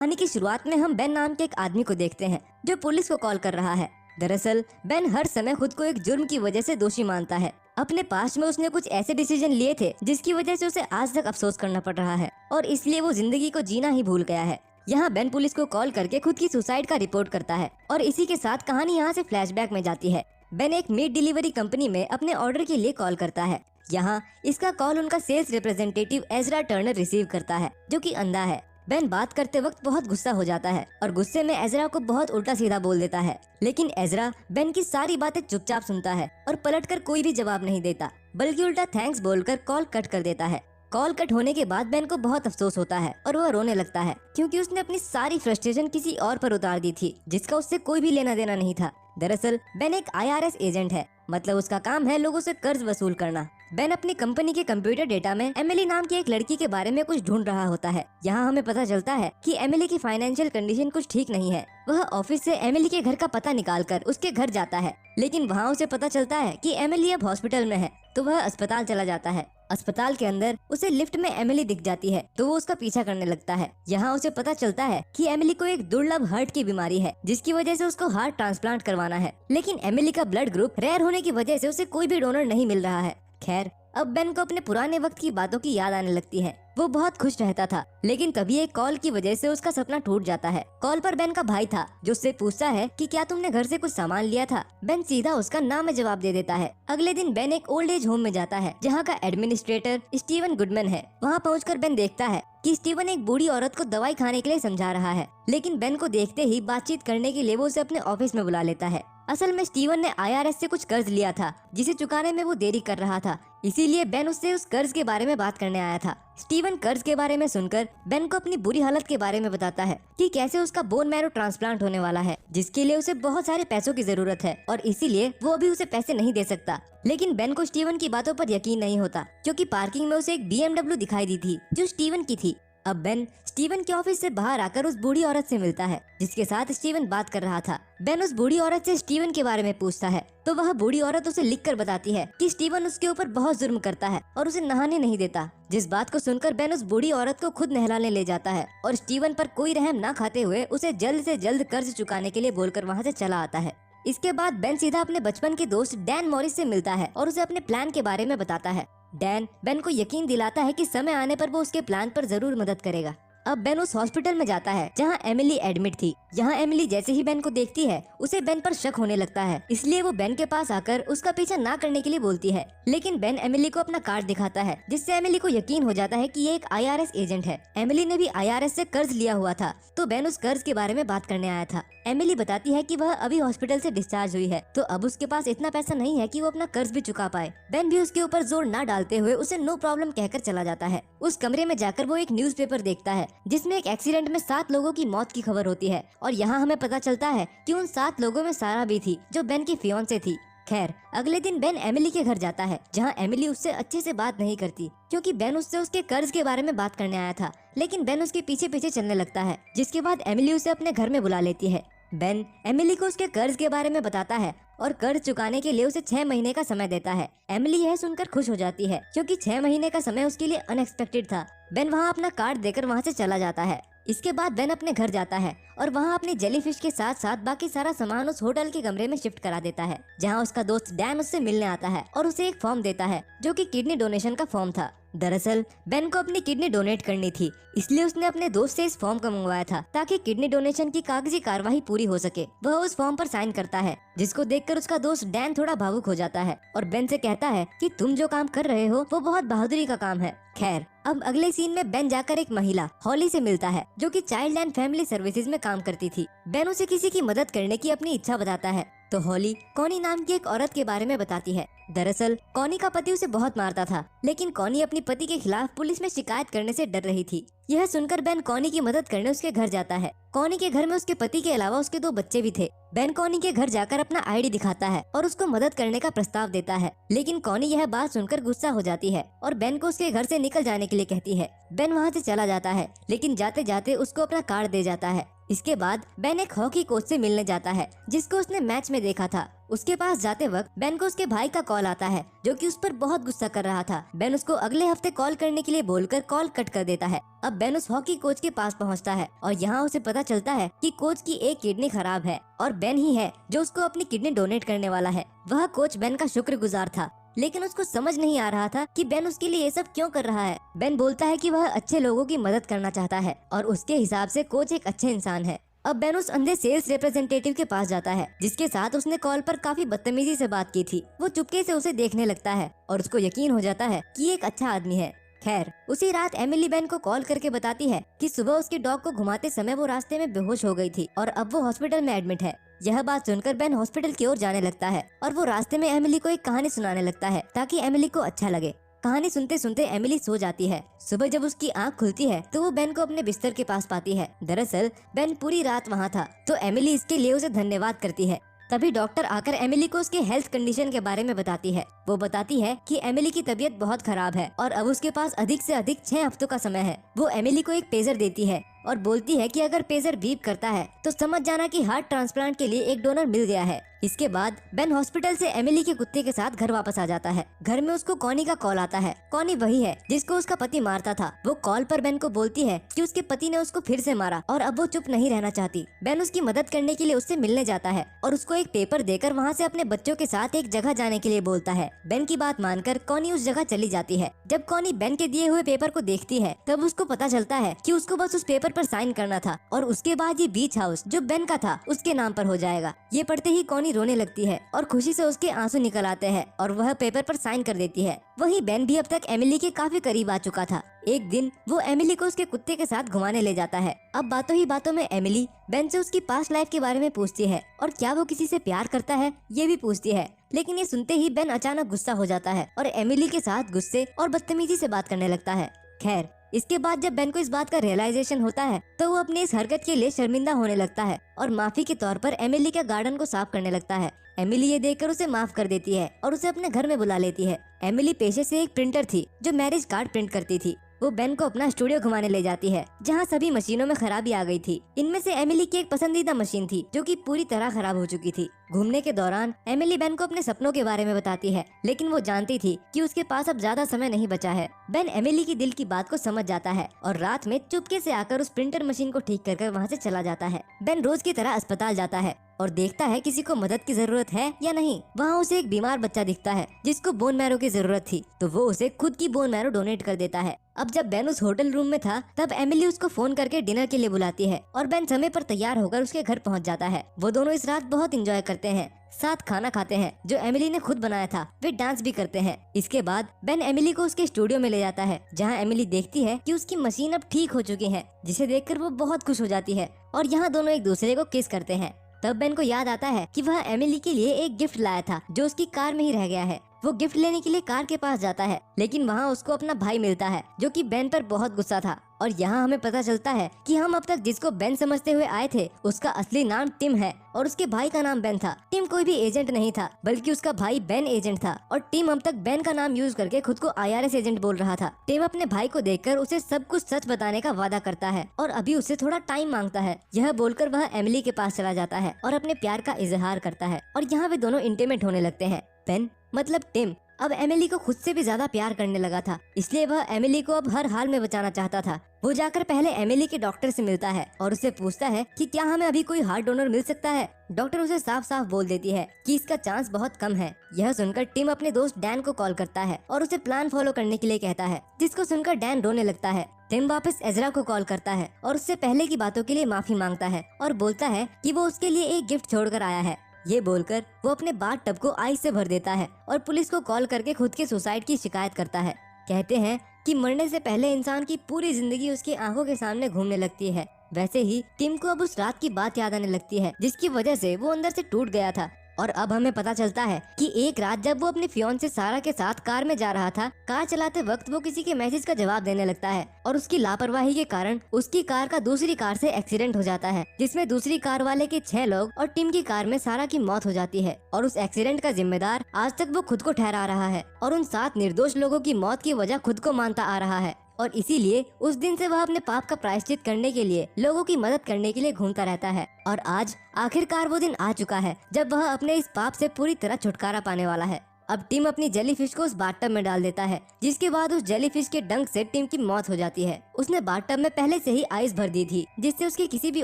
कहानी की शुरुआत में हम बेन नाम के एक आदमी को देखते हैं जो पुलिस को कॉल कर रहा है। दरअसल बेन हर समय खुद को एक जुर्म की वजह से दोषी मानता है। अपने पास्ट में उसने कुछ ऐसे डिसीजन लिए थे जिसकी वजह से उसे आज तक अफसोस करना पड़ रहा है और इसलिए वो जिंदगी को जीना ही भूल गया है। यहाँ बेन पुलिस को कॉल करके खुद की सुसाइड का रिपोर्ट करता है और इसी के साथ कहानी यहाँ से फ्लैशबैक में जाती है। बेन एक मीट डिलीवरी कंपनी में अपने ऑर्डर के लिए कॉल करता है। यहाँ इसका कॉल उनका sales representative Ezra Turner receive करता है जो कि अंधा है। बेन बात करते वक्त बहुत गुस्सा हो जाता है और गुस्से में एजरा को बहुत उल्टा सीधा बोल देता है, लेकिन एजरा बेन की सारी बातें चुपचाप सुनता है और पलटकर कोई भी जवाब नहीं देता, बल्कि उल्टा थैंक्स बोलकर कॉल कट कर देता है। कॉल कट होने के बाद बेन को बहुत अफसोस होता है और वह रोने लगता है क्योंकि उसने अपनी सारी फ्रस्ट्रेशन किसी और पर उतार दी थी जिसका उससे कोई भी लेना देना नहीं था। दरअसल बेन एक IRS एजेंट है, मतलब उसका काम है लोगों से कर्ज वसूल करना। बेन अपनी कंपनी के कंप्यूटर डेटा में एमिली नाम की एक लड़की के बारे में कुछ ढूंढ रहा होता है। यहाँ हमें पता चलता है कि एमिली की फाइनेंशियल कंडीशन कुछ ठीक नहीं है। वह ऑफिस से एमिली के घर का पता निकालकर उसके घर जाता है, लेकिन वहाँ उसे पता चलता है कि एमिली अब हॉस्पिटल में है, तो वह अस्पताल चला जाता है। अस्पताल के अंदर उसे लिफ्ट में एमिली दिख जाती है तो वो उसका पीछा करने लगता है। यहाँ उसे पता चलता है कि एमिली को एक दुर्लभ हार्ट की बीमारी है जिसकी वजह से उसको हार्ट ट्रांसप्लांट करवाना है, लेकिन एमिली का ब्लड ग्रुप रेयर होने की वजह से उसे कोई भी डोनर नहीं मिल रहा है। खैर, अब बेन को अपने पुराने वक्त की बातों की याद आने लगती है। वो बहुत खुश रहता था, लेकिन तभी एक कॉल की वजह से उसका सपना टूट जाता है। कॉल पर बेन का भाई था जो उससे पूछता है कि क्या तुमने घर से कुछ सामान लिया था। बेन सीधा उसका नाम में जवाब दे देता है। अगले दिन बेन एक ओल्ड एज होम में जाता है जहाँ का एडमिनिस्ट्रेटर स्टीवन गुडमैन है। वहाँ पहुँचकर बेन देखता है कि स्टीवन एक बूढ़ी औरत को दवाई खाने के लिए समझा रहा है, लेकिन बेन को देखते ही बातचीत करने के लिए वो उसे अपने ऑफिस में बुला लेता है। असल में स्टीवन ने IRS से कुछ कर्ज लिया था जिसे चुकाने में वो देरी कर रहा था, इसीलिए बेन उससे उस कर्ज के बारे में बात करने आया था। स्टीवन कर्ज के बारे में सुनकर बेन को अपनी बुरी हालत के बारे में बताता है कि कैसे उसका बोन मैरो ट्रांसप्लांट होने वाला है जिसके लिए उसे बहुत सारे पैसों की जरूरत है और इसीलिए वो अभी उसे पैसे नहीं दे सकता। लेकिन बेन को स्टीवन की बातों पर यकीन नहीं होता क्योंकि पार्किंग में उसे एक BMW दिखाई दी थी जो स्टीवन की थी। अब बेन स्टीवन के ऑफिस से बाहर आकर उस बूढ़ी औरत से मिलता है जिसके साथ स्टीवन बात कर रहा था। बेन उस बूढ़ी औरत से स्टीवन के बारे में पूछता है तो वह बूढ़ी औरत उसे लिखकर बताती है कि स्टीवन उसके ऊपर बहुत जुर्म करता है और उसे नहाने नहीं देता। जिस बात को सुनकर बेन उस बूढ़ी औरत को खुद नहलाने ले जाता है और स्टीवन पर कोई रहम न खाते हुए उसे जल्द से जल्द कर्ज चुकाने के लिए बोलकर वहाँ से चला आता है। इसके बाद बेन सीधा अपने बचपन के दोस्त डैन मॉरिस से मिलता है और उसे अपने प्लान के बारे में बताता है। डैन बेन को यकीन दिलाता है कि समय आने पर वो उसके प्लान पर जरूर मदद करेगा। अब बेन उस हॉस्पिटल में जाता है जहां एमिली एडमिट थी। यहाँ एमिली जैसे ही बेन को देखती है उसे बेन पर शक होने लगता है, इसलिए वो बेन के पास आकर उसका पीछा ना करने के लिए बोलती है, लेकिन बेन एमिली को अपना कार्ड दिखाता है जिससे एमिली को यकीन हो जाता है कि ये एक IRS एजेंट है। एमिली ने भी IRS से कर्ज लिया हुआ था तो बेन उस कर्ज के बारे में बात करने आया था। एमिली बताती है कि वह अभी हॉस्पिटल से डिस्चार्ज हुई है तो अब उसके पास इतना पैसा नहीं है कि वो अपना कर्ज भी चुका पाए। बेन भी उसके ऊपर जोर ना डालते हुए उसे नो प्रॉब्लम कहकर चला जाता है। उस कमरे में जाकर वो एक न्यूज़पेपर देखता है जिसमें एक एक्सीडेंट में 7 लोगों की मौत की खबर होती है और यहाँ हमें पता चलता है कि उन 7 लोगों में सारा भी थी जो बेन की फियांसे थी। खैर, अगले दिन बेन एमिली के घर जाता है जहाँ एमिली उससे अच्छे से बात नहीं करती क्योंकि बेन उससे उसके कर्ज के बारे में बात करने आया था, लेकिन बेन उसके पीछे पीछे चलने लगता है, जिसके बाद एमिली उसे अपने घर में बुला लेती है। बेन एमिली को उसके कर्ज के बारे में बताता है और कर्ज चुकाने के लिए उसे 6 महीने का समय देता है। एमिली यह सुनकर खुश हो जाती है क्योंकि 6 महीने का समय उसके लिए अनएक्सपेक्टेड था। बेन वहाँ अपना कार्ड देकर वहाँ से चला जाता है। इसके बाद बेन अपने घर जाता है और वहाँ अपनी जेलीफिश के साथ साथ बाकी सारा सामान उस होटल के कमरे में शिफ्ट करा देता है, जहाँ उसका दोस्त डैन उससे मिलने आता है और उसे एक फॉर्म देता है जो कि किडनी डोनेशन का फॉर्म था। दरअसल बेन को अपनी किडनी डोनेट करनी थी, इसलिए उसने अपने दोस्त से इस फॉर्म को मंगवाया था ताकि किडनी डोनेशन की कागजी कार्यवाही पूरी हो सके। वह उस फॉर्म पर साइन करता है जिसको देखकर उसका दोस्त डैन थोड़ा भावुक हो जाता है और बेन से कहता है कि तुम जो काम कर रहे हो वो बहुत बहादुरी का काम है। खैर, अब अगले सीन में बेन जाकर एक महिला हॉली से मिलता है जो कि चाइल्ड एंड फैमिली सर्विसेज में काम करती थी। बेन उसे किसी की मदद करने की अपनी इच्छा बताता है तो हॉली कॉनी नाम की एक औरत के बारे में बताती है। दरअसल कॉनी का पति उसे बहुत मारता था, लेकिन कॉनी अपने पति के खिलाफ पुलिस में शिकायत करने से डर रही थी। यह सुनकर बेन कॉनी की मदद करने उसके घर जाता है। कॉनी के घर में उसके पति के अलावा उसके 2 बच्चे भी थे। बेन कॉनी के घर जाकर अपना ID दिखाता है और उसको मदद करने का प्रस्ताव देता है, लेकिन कॉनी यह बात सुनकर गुस्सा हो जाती है और बेन को उसके घर से निकल जाने के लिए कहती है। बेन वहाँ से चला जाता है, लेकिन जाते जाते उसको अपना कार्ड दे जाता है। इसके बाद बेन एक हॉकी कोच से मिलने जाता है जिसको उसने मैच में देखा था। उसके पास जाते वक्त बेन को उसके भाई का कॉल आता है जो कि उस पर बहुत गुस्सा कर रहा था। बेन उसको अगले हफ्ते कॉल करने के लिए बोलकर कॉल कट कर देता है। अब बेन उस हॉकी कोच के पास पहुंचता है और यहाँ उसे पता चलता है कि कोच की एक किडनी खराब है और बेन ही है जो उसको अपनी किडनी डोनेट करने वाला है। वह कोच बेन का शुक्रगुजार था, लेकिन उसको समझ नहीं आ रहा था कि बेन उसके लिए ये सब क्यों कर रहा है। बेन बोलता है कि वह अच्छे लोगों की मदद करना चाहता है और उसके हिसाब से कोच एक अच्छे इंसान है। अब बेन उस अंधे सेल्स रिप्रेजेंटेटिव के पास जाता है जिसके साथ उसने कॉल पर काफी बदतमीजी से बात की थी। वो चुपके से उसे देखने लगता है और उसको यकीन हो जाता है कि ये एक अच्छा आदमी है। खैर, उसी रात एमिली बेन को कॉल करके बताती है कि सुबह उसके डॉग को घुमाते समय वो रास्ते में बेहोश हो गई थी और अब वो हॉस्पिटल में एडमिट है। यह बात सुनकर बेन हॉस्पिटल की ओर जाने लगता है और वो रास्ते में एमिली को एक कहानी सुनाने लगता है ताकि एमिली को अच्छा लगे। कहानी सुनते सुनते एमिली सो जाती है। सुबह जब उसकी आंख खुलती है तो वो बेन को अपने बिस्तर के पास पाती है। दरअसल बेन पूरी रात वहाँ था, तो एमिली इसके लिए उसे धन्यवाद करती है। तभी डॉक्टर आकर एमिली को उसके हेल्थ कंडीशन के बारे में बताती है। वो बताती है कि एमिली की तबीयत बहुत खराब है और अब उसके पास अधिक से अधिक 6 हफ्तों का समय है। वो एमिली को एक पेजर देती है और बोलती है कि अगर पेजर बीप करता है तो समझ जाना कि हार्ट ट्रांसप्लांट के लिए एक डोनर मिल गया है। इसके बाद बेन हॉस्पिटल से एमिली के कुत्ते के साथ घर वापस आ जाता है। घर में उसको कॉनी का कॉल आता है। कॉनी वही है जिसको उसका पति मारता था। वो कॉल पर बेन को बोलती है कि उसके पति ने उसको फिर से मारा और अब वो चुप नहीं रहना चाहती। बेन उसकी मदद करने के लिए उससे मिलने जाता है और उसको एक पेपर देकर वहाँ से अपने बच्चों के साथ एक जगह जाने के लिए बोलता है। बेन की बात मानकर कॉनी उस जगह चली जाती है। जब कॉनी बेन के दिए हुए पेपर को देखती है तब उसको पता चलता है कि उसको बस उस पेपर पर साइन करना था और उसके बाद ये बीच हाउस जो बेन का था उसके नाम पर हो जाएगा। ये पढ़ते ही कॉनी रोने लगती है और खुशी से उसके आंसू निकल आते हैं और वह पेपर पर साइन कर देती है। वहीं बेन भी अब तक एमिली के काफी करीब आ चुका था। एक दिन वो एमिली को उसके कुत्ते के साथ घुमाने ले जाता है। अब बातों ही बातों में एमिली बेन से उसकी पास्ट लाइफ के बारे में पूछती है और क्या वो किसी से प्यार करता है ये भी पूछती है। लेकिन ये सुनते ही बेन अचानक गुस्सा हो जाता है और एमिली के साथ गुस्से और बदतमीजी से बात करने लगता है। खैर, इसके बाद जब बेन को इस बात का रियलाइजेशन होता है तो वो अपनी इस हरकत के लिए शर्मिंदा होने लगता है और माफी के तौर पर एमिली के गार्डन को साफ करने लगता है। एमिली ये देखकर उसे माफ कर देती है और उसे अपने घर में बुला लेती है। एमिली पेशे से एक प्रिंटर थी जो मैरिज कार्ड प्रिंट करती थी। वो बेन को अपना स्टूडियो घुमाने ले जाती है जहाँ सभी मशीनों में खराबी आ गई थी। इनमें से एमिली की एक पसंदीदा मशीन थी जो कि पूरी तरह खराब हो चुकी थी। घूमने के दौरान एमिली बेन को अपने सपनों के बारे में बताती है, लेकिन वो जानती थी कि उसके पास अब ज्यादा समय नहीं बचा है। बेन एमिली की दिल की बात को समझ जाता है और रात में चुपके से आकर उस प्रिंटर मशीन को ठीक कर वहाँ से चला जाता है। बेन रोज की तरह अस्पताल जाता है और देखता है किसी को मदद की जरूरत है या नहीं। वहाँ उसे एक बीमार बच्चा दिखता है जिसको बोन मैरो की जरूरत थी, तो वो उसे खुद की बोन मैरो डोनेट कर देता है। अब जब बेन उस होटल रूम में था तब एमिली उसको फोन करके डिनर के लिए बुलाती है और बेन समय पर तैयार होकर उसके घर पहुंच जाता है। वो दोनों इस रात बहुत एंजॉय करते हैं, साथ खाना खाते हैं जो एमिली ने खुद बनाया था। वे डांस भी करते हैं। इसके बाद बेन एमिली को उसके स्टूडियो में ले जाता है जहां एमिली देखती है कि उसकी मशीन अब ठीक हो चुकी है, जिसे देखकर वो बहुत खुश हो जाती है और यहाँ दोनों एक दूसरे को किस करते हैं। तब बेन को याद आता है कि वह एमिली के लिए एक गिफ्ट लाया था जो उसकी कार में ही रह गया है। वो गिफ्ट लेने के लिए कार के पास जाता है, लेकिन वहाँ उसको अपना भाई मिलता है जो कि बेन पर बहुत गुस्सा था। और यहाँ हमें पता चलता है कि हम अब तक जिसको बेन समझते हुए आए थे उसका असली नाम टिम है और उसके भाई का नाम बेन था। टिम कोई भी एजेंट नहीं था बल्कि उसका भाई बेन एजेंट था और टिम अब तक बेन का नाम यूज करके खुद को IRS एजेंट बोल रहा था। टिम अपने भाई को देखकर उसे सब कुछ सच बताने का वादा करता है और अभी उससे थोड़ा टाइम मांगता है। यह बोलकर वह एमिली के पास चला जाता है और अपने प्यार का इजहार करता है और यहाँ वे दोनों इंटीमेट होने लगते हैं। बेन मतलब टिम अब एमिली को खुद से भी ज्यादा प्यार करने लगा था, इसलिए वह एमिली को अब हर हाल में बचाना चाहता था। वो जाकर पहले एमिली के डॉक्टर से मिलता है और उससे पूछता है कि क्या हमें अभी कोई हार्ट डोनर मिल सकता है। डॉक्टर उसे साफ साफ बोल देती है कि इसका चांस बहुत कम है। यह सुनकर टिम अपने दोस्त डैन को कॉल करता है और उसे प्लान फॉलो करने के लिए कहता है, जिसको सुनकर डैन रोने लगता है। टिम वापस एजरा को कॉल करता है और उससे पहले की बातों के लिए माफी मांगता है और बोलता है कि वो उसके लिए एक गिफ्ट छोड़कर आया है। ये बोलकर वो अपने बाथ टब को आइस से भर देता है और पुलिस को कॉल करके खुद के सुसाइड की शिकायत करता है। कहते हैं कि मरने से पहले इंसान की पूरी जिंदगी उसकी आंखों के सामने घूमने लगती है। वैसे ही टिम को अब उस रात की बात याद आने लगती है जिसकी वजह से वो अंदर से टूट गया था। और अब हमें पता चलता है कि एक रात जब वो अपनी फियांसे सारा के साथ कार में जा रहा था, कार चलाते वक्त वो किसी के मैसेज का जवाब देने लगता है और उसकी लापरवाही के कारण उसकी कार का दूसरी कार से एक्सीडेंट हो जाता है, जिसमें दूसरी कार वाले के 6 लोग और टिम की कार में सारा की मौत हो जाती है। और उस एक्सीडेंट का जिम्मेदार आज तक वो खुद को ठहरा रहा है और उन 7 निर्दोष लोगों की मौत की वजह खुद को मानता आ रहा है। और इसीलिए उस दिन से वह अपने पाप का प्रायश्चित करने के लिए लोगों की मदद करने के लिए घूमता रहता है। और आज आखिरकार वो दिन आ चुका है जब वह अपने इस पाप से पूरी तरह छुटकारा पाने वाला है। अब टिम अपनी जेलीफिश को उस बाथटब में डाल देता है, जिसके बाद उस जेलीफिश के डंक से टिम की मौत हो जाती है। उसने बाथटब में पहले से ही आइस भर दी थी, जिससे उसके किसी भी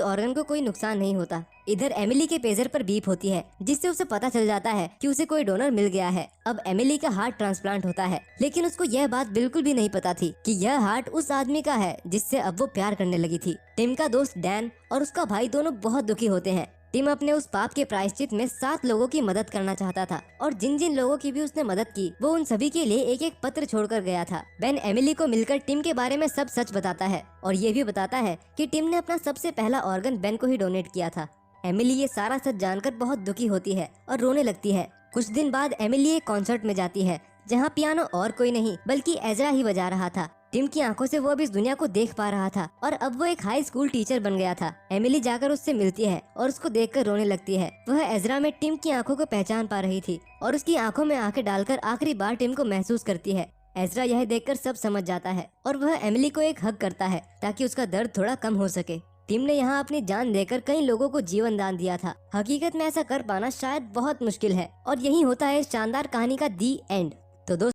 ऑर्गन को कोई नुकसान नहीं होता। इधर एमिली के पेजर पर बीप होती है, जिससे उसे पता चल जाता है कि उसे कोई डोनर मिल गया है। अब एमिली का हार्ट ट्रांसप्लांट होता है, लेकिन उसको यह बात बिल्कुल भी नहीं पता थी कि यह हार्ट उस आदमी का है जिससे अब वो प्यार करने लगी थी। टिम का दोस्त डैन और उसका भाई दोनों बहुत दुखी होते हैं। टिम अपने उस पाप के प्रायश्चित में 7 लोगों की मदद करना चाहता था, और जिन जिन लोगों की भी उसने मदद की वो उन सभी के लिए एक एक पत्र छोड़कर गया था। बेन एमिली को मिलकर टिम के बारे में सब सच बताता है, और ये भी बताता है कि टिम ने अपना सबसे पहला ऑर्गन बेन को ही डोनेट किया था। एमिली ये सारा सच जानकर बहुत दुखी होती है और रोने लगती है। कुछ दिन बाद एमिली एक कॉन्सर्ट में जाती है, जहाँ पियानो और कोई नहीं बल्कि एजरा ही बजा रहा था। टिम की आंखों से वो अब इस दुनिया को देख पा रहा था, और अब वो एक हाई स्कूल टीचर बन गया था। एमिली जाकर उससे मिलती है और उसको देखकर रोने लगती है। वह एजरा में टिम की आंखों को पहचान पा रही थी और उसकी आंखों में आंखें डालकर आखिरी बार टिम को महसूस करती है। एजरा यह देखकर सब समझ जाता है और वह एमिली को एक हग करता है ताकि उसका दर्द थोड़ा कम हो सके। टिम ने यहाँ अपनी जान देकर कई लोगों को जीवन दान दिया था। हकीकत में ऐसा कर पाना शायद बहुत मुश्किल है, और यही होता है इस शानदार कहानी का दी एंड। तो दोस्तों